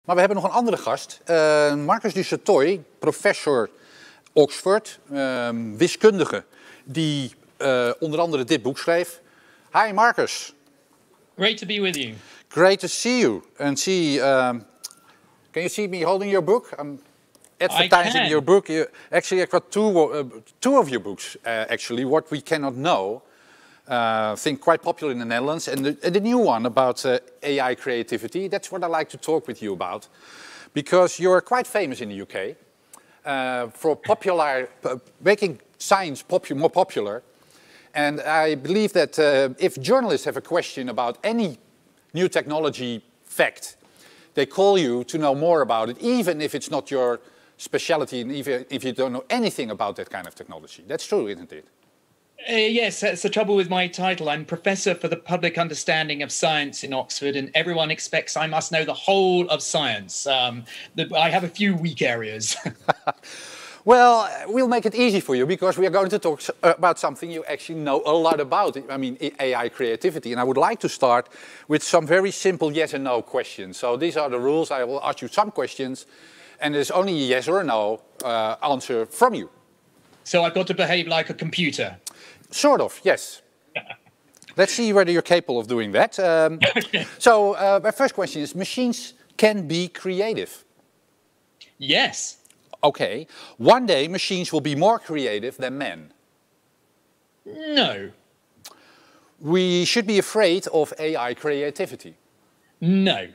Maar we hebben nog een andere gast, Marcus du Sautoy, professor Oxford, wiskundige, die onder andere dit boek schreef. Hi Marcus. Great to be with you. Great to see you. And can you see me holding your book? I'm advertising your book. Actually, I've got two of your books, actually, What We Cannot Know. I think quite popular in the Netherlands, and the new one about AI creativity. That's what I like to talk with you about, because you're quite famous in the UK for making science more popular. And I believe that if journalists have a question about any new technology fact, they call you to know more about it, even if it's not your specialty, and even if you don't know anything about that kind of technology. That's true, isn't it? Yes, that's the trouble with my title. I'm Professor for the Public Understanding of Science in Oxford, and everyone expects I must know the whole of science. I have a few weak areas. Well, we'll make it easy for you, because we are going to talk about something you actually know a lot about. I mean, AI creativity. And I would like to start with some very simple yes and no questions. So these are the rules. I will ask you some questions, and there's only a yes or a no answer from you. So I've got to behave like a computer? Sort of, yes. Let's see whether you're capable of doing that. So my first question is, machines can be creative? Yes. Okay. One day machines will be more creative than men? No. We should be afraid of AI creativity? No.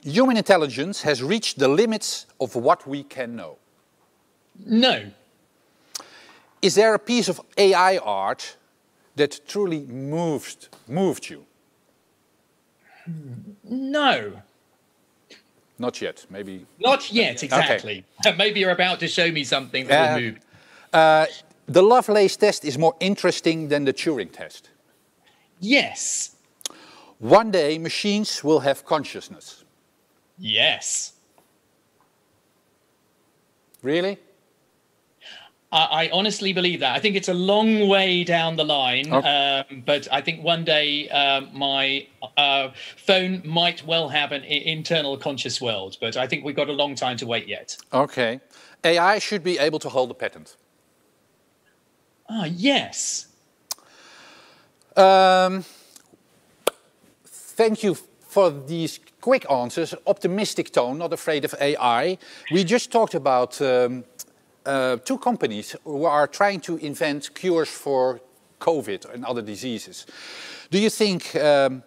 Human intelligence has reached the limits of what we can know? No. Is there a piece of AI art that truly moved you? No. Not yet, maybe. Not yet, exactly. Okay. Maybe you're about to show me something that will move. The Lovelace test is more interesting than the Turing test? Yes. One day machines will have consciousness? Yes. Really? I honestly believe that. I think it's a long way down the line, but I think one day my phone might well have an internal conscious world, but I think we've got a long time to wait yet. Okay. AI should be able to hold a patent? Yes. Thank you for these quick answers. Optimistic tone, not afraid of AI. We just talked about two companies who are trying to invent cures for COVID and other diseases. Do you think,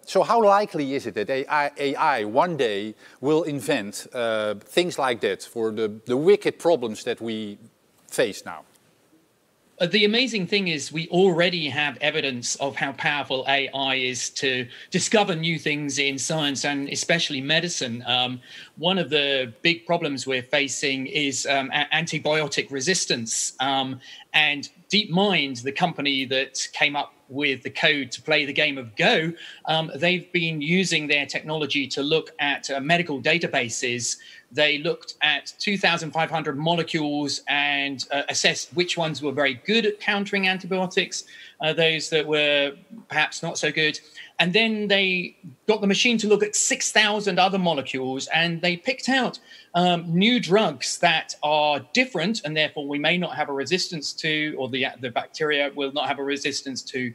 so how likely is it that AI one day will invent things like that for the wicked problems that we face now? The amazing thing is we already have evidence of how powerful AI is to discover new things in science and especially medicine. One of the big problems we're facing is antibiotic resistance. And DeepMind, the company that came up with the code to play the game of Go, they've been using their technology to look at medical databases. They looked at 2,500 molecules and assessed which ones were very good at countering antibiotics, those that were perhaps not so good. And then they got the machine to look at 6,000 other molecules, and they picked out new drugs that are different, and therefore we may not have a resistance to, or the bacteria will not have a resistance to.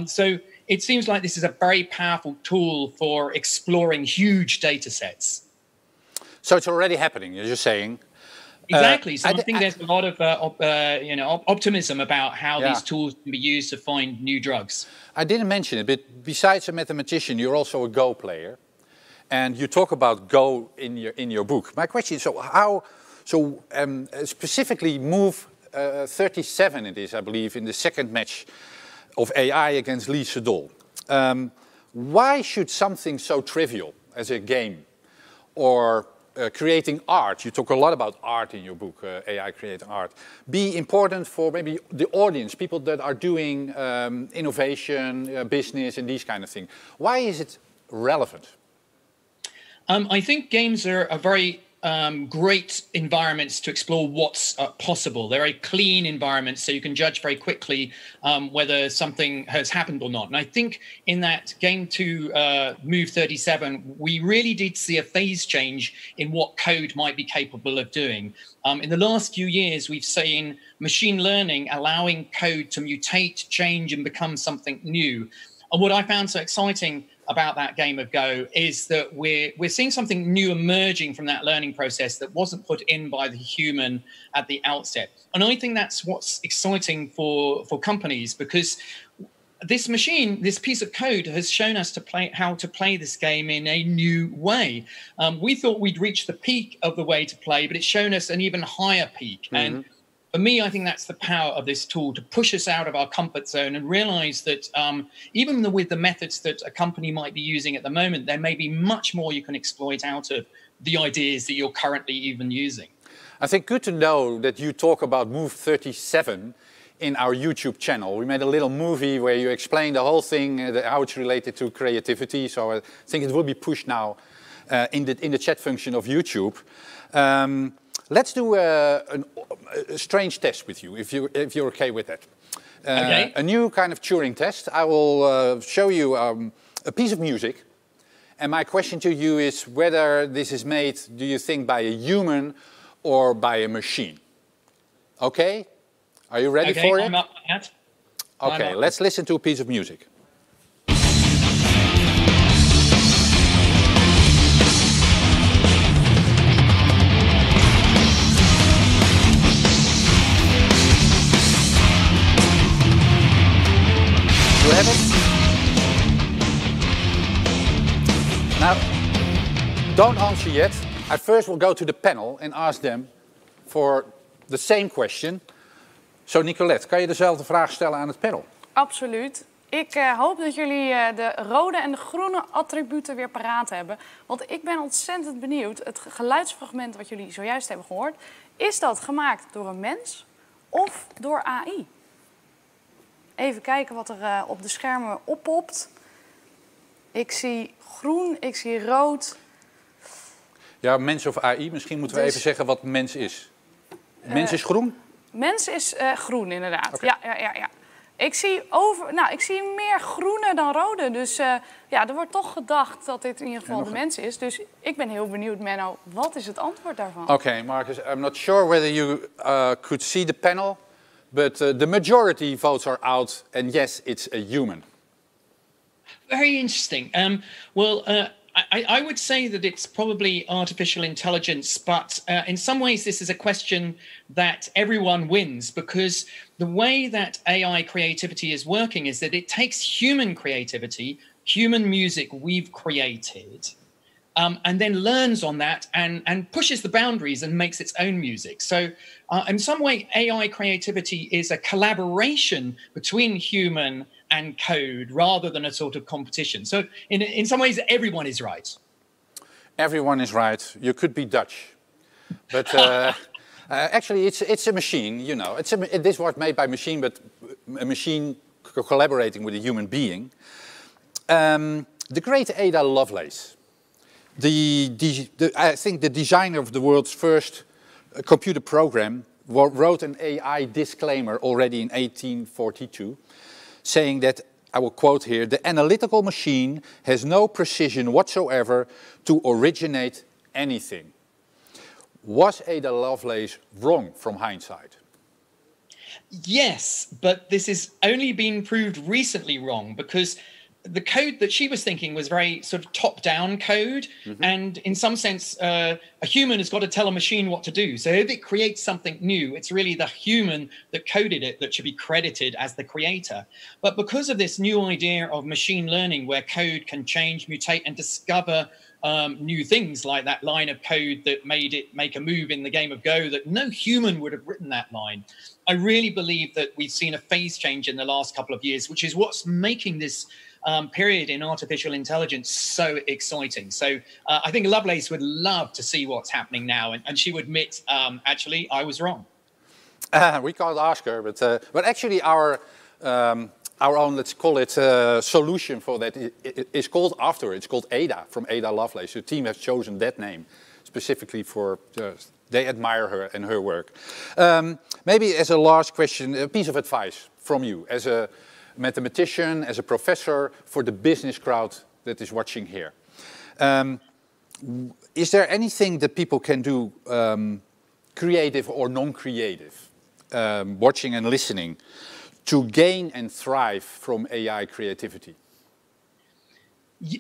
So it seems like this is a very powerful tool for exploring huge data sets. So it's already happening, as you're saying. Exactly. So I think there's a lot of optimism about how these tools can be used to find new drugs. I didn't mention it, but besides a mathematician, you're also a Go player, and you talk about Go in your book. My question is: specifically, move 37 it is, I believe, in the second match of AI against Lee Sedol. Why should something so trivial as a game, or creating art, you talk a lot about art in your book, AI creating art, be important for maybe the audience, people that are doing innovation, business and these kind of things? Why is it relevant? I think games are a very great environments to explore what's possible. They're very clean environments, so you can judge very quickly whether something has happened or not. And I think in that Game 2 Move 37, we really did see a phase change in what code might be capable of doing. In the last few years, we've seen machine learning allowing code to mutate, change, and become something new. And what I found so exciting about that game of Go is that we're seeing something new emerging from that learning process that wasn't put in by the human at the outset. And I think that's what's exciting for companies, because this machine, this piece of code has shown us how to play this game in a new way. We thought we'd reached the peak of the way to play, but it's shown us an even higher peak. Mm-hmm. And for me, I think that's the power of this tool, to push us out of our comfort zone and realize that even with the methods that a company might be using at the moment, there may be much more you can exploit out of the ideas that you're currently even using. I think good to know that you talk about Move 37 in our YouTube channel. We made a little movie where you explain the whole thing, how it's related to creativity. So I think it will be pushed now in the chat function of YouTube. Let's do a strange test with you, if you're okay with that. Okay. A new kind of Turing test. I will show you a piece of music. And my question to you is whether this is made, do you think, by a human or by a machine? Okay? Are you ready for it? I'm up for that. Okay, let's listen to a piece of music. You have it? Now, don't answer yet. I first will go to the panel and ask them for the same question. Zo, Nicolette, kan je dezelfde vraag stellen aan het panel? Absoluut. Ik hoop dat jullie de rode en de groene attributen weer paraat hebben. Want ik ben ontzettend benieuwd. Het geluidsfragment wat jullie zojuist hebben gehoord, is dat gemaakt door een mens of door AI? Even kijken wat er op de schermen oppopt. Ik zie groen, ik zie rood. Ja, mens of AI. Misschien moeten we even zeggen wat mens is. Mens is groen? Mens is groen, inderdaad. Okay. Ja. Ik zie meer groene dan rode. Dus ja, er wordt toch gedacht dat dit in ieder geval de mens is. Dus ik ben heel benieuwd, Menno. Wat is het antwoord daarvan? Okay, Marcus, I'm not sure whether you could see the panel. But the majority votes are out. And yes, it's a human. Very interesting. I would say that it's probably artificial intelligence, but in some ways this is a question that everyone wins, because the way that AI creativity is working is that it takes human creativity, human music we've created, and then learns on that and pushes the boundaries and makes its own music. So in some way, AI creativity is a collaboration between human and code rather than a sort of competition. So in some ways, everyone is right. Everyone is right. You could be Dutch. But actually, it's a machine, you know. This was made by a machine, but a machine collaborating with a human being. The great Ada Lovelace, I think the designer of the world's first computer program, wrote an AI disclaimer already in 1842, saying that, I will quote here, "The analytical machine has no precision whatsoever to originate anything." Was Ada Lovelace wrong from hindsight? Yes, but this has only been proved recently wrong, because the code that she was thinking was very sort of top-down code. Mm-hmm. And in some sense, a human has got to tell a machine what to do. So if it creates something new, it's really the human that coded it that should be credited as the creator. But because of this new idea of machine learning, where code can change, mutate, and discover new things, like that line of code that made it make a move in the game of Go, that no human would have written that line. I really believe that we've seen a phase change in the last couple of years, which is what's making this period in artificial intelligence so exciting. So I think Lovelace would love to see what's happening now, and she would admit, actually, I was wrong. We can't ask her, but actually our own, let's call it, solution for that is called after her. It's called Ada, from Ada Lovelace. The team has chosen that name. specifically for, they admire her and her work. Maybe as a last question, a piece of advice from you as a mathematician, as a professor, for the business crowd that is watching here. Is there anything that people can do, creative or non-creative, watching and listening, to gain and thrive from AI creativity?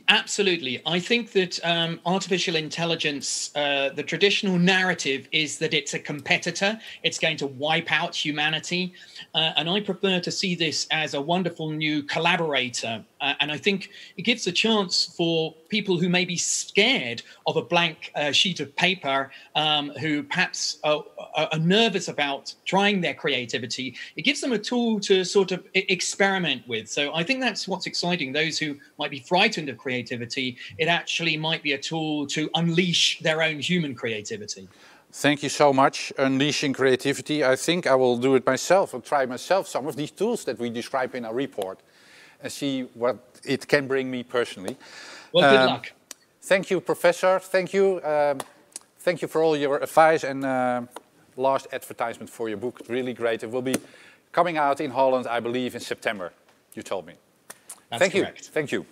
Absolutely. I think that artificial intelligence, the traditional narrative is that it's a competitor. It's going to wipe out humanity. And I prefer to see this as a wonderful new collaborator. And I think it gives a chance for people who may be scared of a blank sheet of paper, who perhaps are nervous about trying their creativity. It gives them a tool to sort of experiment with. So I think that's what's exciting. Those who might be frightened of creativity, it actually might be a tool to unleash their own human creativity. Thank you so much. Unleashing creativity. I think I will do it myself. I'll try myself some of these tools that we describe in our report and see what it can bring me personally. Well, good luck. Thank you, Professor. Thank you. Thank you for all your advice and last advertisement for your book. Really great. It will be coming out in Holland, I believe, in September, you told me. That's correct. Thank you.